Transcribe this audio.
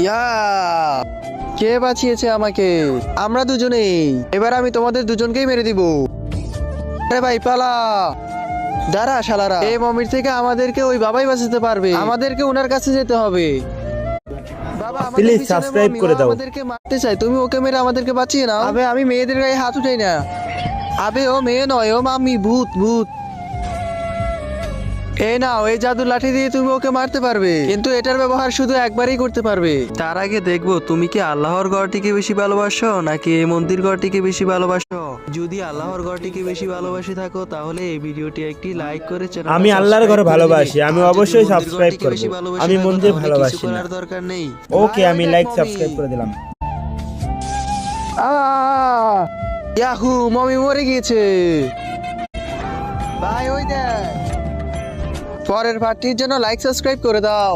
ইয়া, কে বাঁচিয়েছে আমাকে? আমরা দুজনেই। এবার আমি তোমাদের দুজনকেই মেরে দিব। আরে ভাই পালা। দাঁড়া শালারা, এই মমির থেকে আমাদেরকে ওই বাবাই বাঁচাতে পারবে। আমাদেরকে ওনার কাছে যেতে হবে। বাবা, আমাদের প্লিজ পিছনে সাবস্ক্রাইব মমি, ও করে দাও। আমাদেরকে মারতে চায়, তুমি ওকে মেরে আমাদেরকে বাঁচিয়ে নাও। আবে আমি মেয়েদের গায়ে হাত উঠাই না। আবে ও মেয়ে নয়, ও মাম্মি, ভূত ভূত। এই নাও, এই জাদুর লাঠি দিয়ে তুমি ওকে মারতে পারবে, কিন্তু এটার ব্যবহার শুধু একবারই করতে পারবে। তার আগে দেখবো তুমি কি আল্লাহর ঘরটিকে বেশি ভালোবাসো নাকি এই মন্দির ঘরটিকে বেশি ভালোবাসো। যদি আল্লাহর ঘরটিকে বেশি ভালোবাসি থাকো তাহলে এই ভিডিওটি একটি লাইক করে চ্যানেলটা আমি আল্লাহর ঘরে সাবস্ক্রাইব করে ভালোবাসি, দিবে। আমি আর যদি অবশ্যই মন্দির সাবস্ক্রাইব ঘরটিকে করব। বেশি ভালোবাসি আমি থাকো মন্দির তাহলে ভালোবাসি কিছু না। করার দরকার নেই। ওকে, ভাই, আমি ওই দেখ লাইক মমি। সাবস্ক্রাইব করে দিলাম। ইয়াহু, মমি মরে গিয়েছে। ভাই ওই দেখ। পরের পার্টির জন্য লাইক সাবস্ক্রাইব করে দাও।